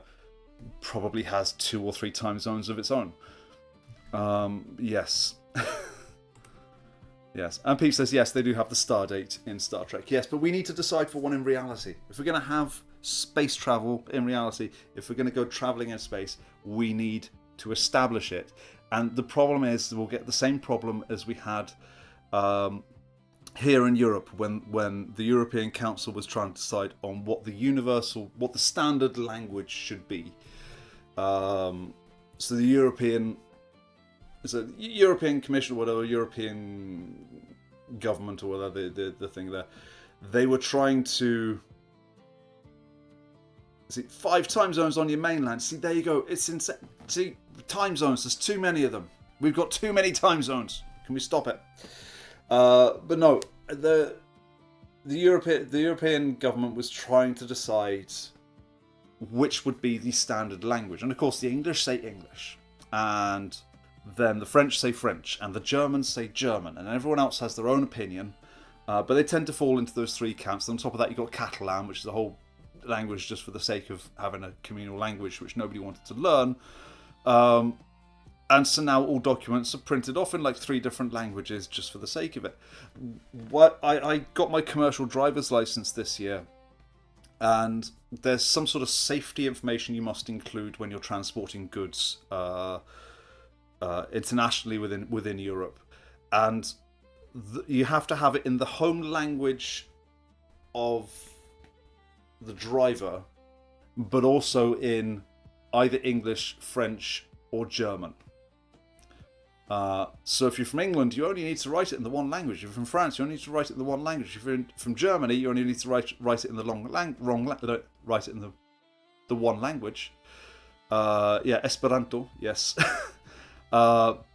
[SPEAKER 1] probably has 2 or 3 time zones of its own. Yes. Yes, and Pete says, yes, they do have the star date in Star Trek. Yes, but we need to decide for one in reality. If we're going to have space travel in reality, if we're going to go travelling in space, we need to establish it. And the problem is we'll get the same problem as we had here in Europe when the European Council was trying to decide on what the standard language should be. So the European Commission or whatever, European government or whatever, the thing there, they were trying to... See, 5 time zones on your mainland. See, there you go. It's insane. See, time zones, there's too many of them. We've got too many time zones. Can we stop it? But no, the European government was trying to decide which would be the standard language. And of course, the English say English. And then the French say French, and the Germans say German, and everyone else has their own opinion, but they tend to fall into those 3 camps. And on top of that, you've got Catalan, which is a whole language just for the sake of having a communal language, which nobody wanted to learn. And so now all documents are printed off in like 3 different languages just for the sake of it. I got my commercial driver's license this year, and there's some sort of safety information you must include when you're transporting goods internationally within Europe, and you have to have it in the home language of the driver, but also in either English, French, or German. So if you're from England, you only need to write it in the one language. If you're from France, you only need to write it in the one language. If you're from Germany, you only need to write it in the write it in the one language. Esperanto, yes. But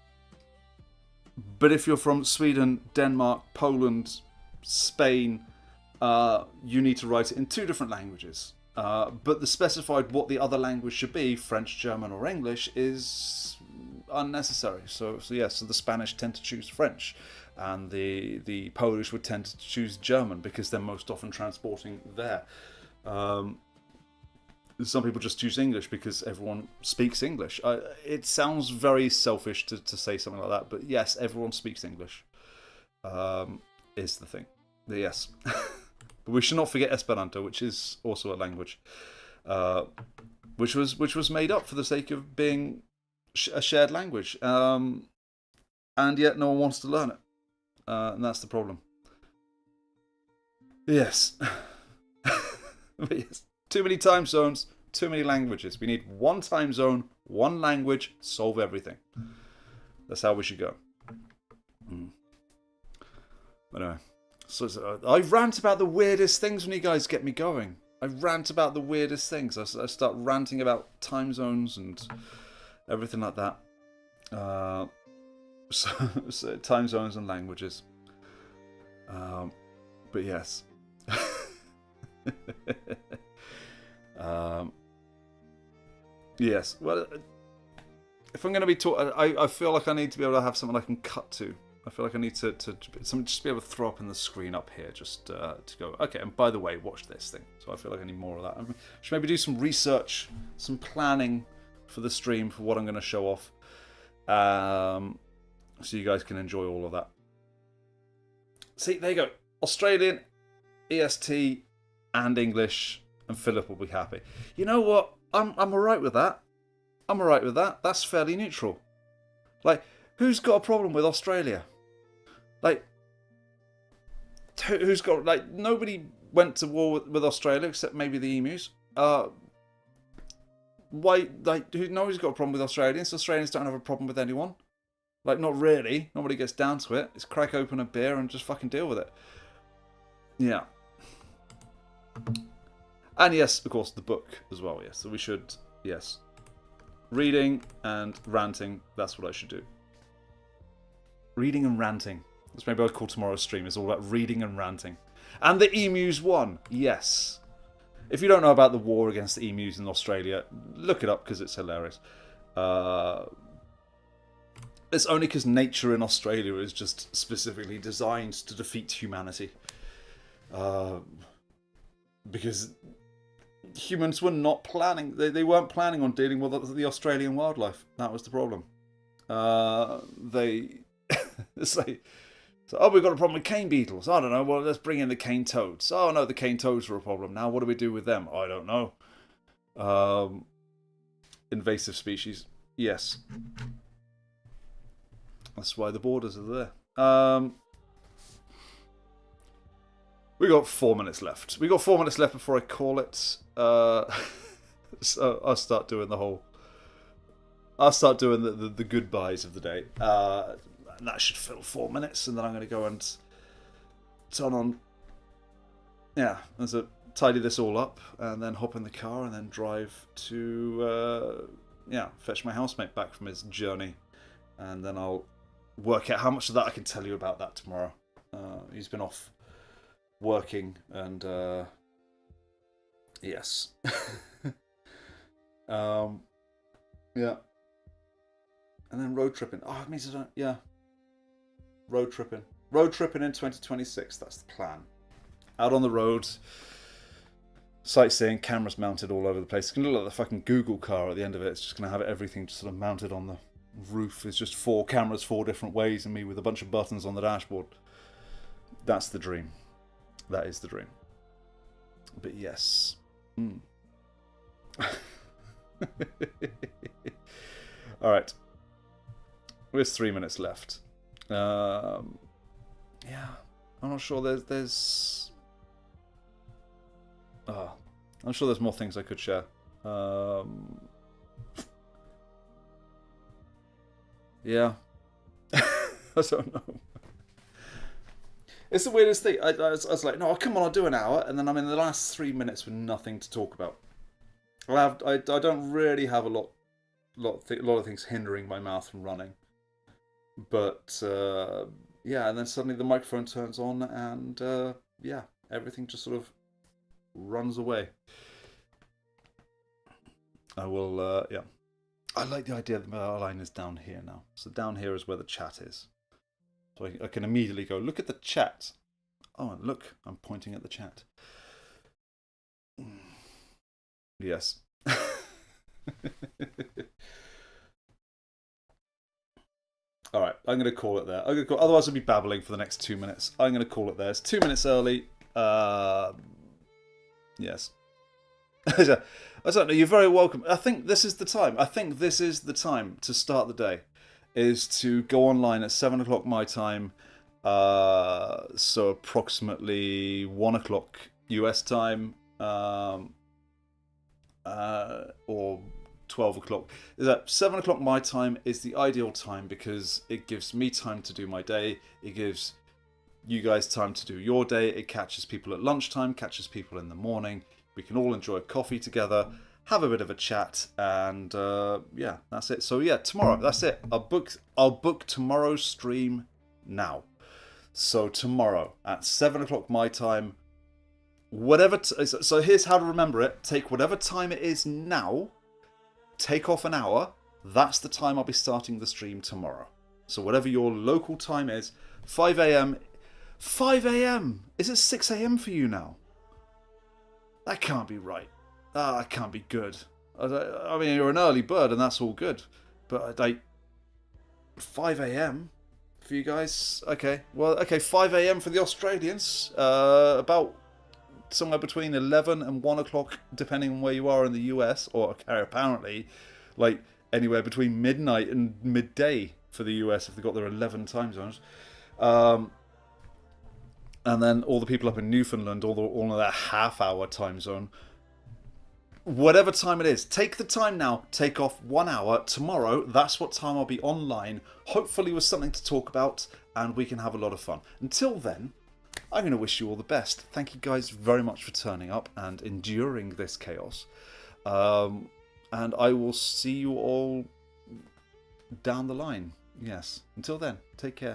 [SPEAKER 1] if you're from Sweden, Denmark, Poland, Spain, you need to write it in 2 different languages. But the specified what the other language should be, French, German, or English, is unnecessary. So the Spanish tend to choose French, and the Polish would tend to choose German because they're most often transporting there. Some people just choose English because everyone speaks English. It sounds very selfish to say something like that, but yes, everyone speaks English. Is the thing. Yes. But we should not forget Esperanto, which is also a language, which was made up for the sake of being a shared language, and yet no one wants to learn it, and that's the problem. Yes. But yes. Too many time zones, too many languages. We need one time zone, one language, solve everything. That's how we should go. But anyway, so I rant about the weirdest things when you guys get me going. I rant about the weirdest things. I start ranting about time zones and everything like that. So time zones and languages. But yes. Yes, well, if I'm going to be taught, I feel like I need to be able to have something I can cut to. I feel like I need to just be able to throw up in the screen up here, just to go, okay, and by the way, watch this thing. So I feel like I need more of that. I should maybe do some research, some planning for the stream, for what I'm going to show off, so you guys can enjoy all of that. See, there you go. Australian, EST, and English, and Philip will be happy. You know what? I'm alright with that. I'm alright with that. That's fairly neutral. Like, who's got a problem with Australia? Like, who's got, like, nobody went to war with Australia except maybe the emus. Why, like, nobody's got a problem with Australians. Australians don't have a problem with anyone. Like, not really. Nobody gets down to it. It's crack open a beer and just fucking deal with it. Yeah. And yes, of course, the book as well, yes. So we should, yes. Reading and ranting, that's what I should do. Reading and ranting. That's maybe I'll call tomorrow's stream. It's all about reading and ranting. And the emus won, yes. If you don't know about the war against the emus in Australia, look it up because it's hilarious. It's only because nature in Australia is just specifically designed to defeat humanity. Because humans were not planning, they weren't planning on dealing with the Australian wildlife. That was the problem. It's like, so, oh, we've got a problem with cane beetles. I don't know, well, let's bring in the cane toads. Oh, no, the cane toads are a problem. Now, what do we do with them? I don't know. Invasive species. Yes. That's why the borders are there. We got 4 minutes left. We got 4 minutes left before I call it. So I'll start doing the whole... I'll start doing the goodbyes of the day. And that should fill 4 minutes, and then I'm going to go and turn on... Yeah, and so tidy this all up, and then hop in the car, and then drive to... fetch my housemate back from his journey. And then I'll work out how much of that I can tell you about that tomorrow. He's been off working, and yes. Yeah. And then road tripping. Oh, it means I don't... Yeah. Road tripping. Road tripping in 2026. That's the plan. Out on the road. Sightseeing. Cameras mounted all over the place. It's going to look like the fucking Google car at the end of it. It's just going to have everything just sort of mounted on the roof. It's just 4 cameras 4 different ways and me with a bunch of buttons on the dashboard. That's the dream. That is the dream. But yes. Alright. There's 3 minutes left. Yeah. I'm not sure there's... I'm sure there's more things I could share. Yeah. I don't know. It's the weirdest thing. I was like, no, come on, I'll do an hour. And then I'm in the last 3 minutes with nothing to talk about. I don't really have a lot of things hindering my mouth from running. But, yeah, and then suddenly the microphone turns on and, yeah, everything just sort of runs away. I will, yeah. I like the idea that my line is down here now. So down here is where the chat is. So I can immediately go, look at the chat. Oh, and look, I'm pointing at the chat. Yes. Alright, I'm going to call it there. Otherwise I'll be babbling for the next 2 minutes. I'm going to call it there. It's 2 minutes early. Yes. I don't know, you're very welcome. I think this is the time. I think this is the time to start the day. Is to go online at 7 o'clock my time. So approximately 1 o'clock US time. Or 12 o'clock. That 7 o'clock my time is the ideal time because it gives me time to do my day. It gives you guys time to do your day. It catches people at lunchtime, catches people in the morning. We can all enjoy a coffee together, have a bit of a chat, and yeah, that's it. So yeah, tomorrow, that's it. I'll book tomorrow's stream now. So tomorrow at 7 o'clock my time, whatever. So here's how to remember it. Take whatever time it is now. Take off an hour. That's the time I'll be starting the stream tomorrow. So whatever your local time is, 5 a.m. 5 a.m. Is it 6 a.m. for you now? That can't be right. That can't be good. I mean, you're an early bird and that's all good. But like 5 a.m. for you guys? Okay. Well, okay, 5 a.m. for the Australians. About somewhere between 11 and 1 o'clock, depending on where you are in the US. Or apparently, like anywhere between midnight and midday for the US if they've got their 11 time zones. And then all the people up in Newfoundland, all of that half-hour time zone. whatever time it is, take the time now, take off 1 hour. Tomorrow, that's what time I'll be online, hopefully with something to talk about, and we can have a lot of fun. Until then, I'm going to wish you all the best. Thank you guys very much for turning up and enduring this chaos. And I will see you all down the line. Yes. Until then, take care.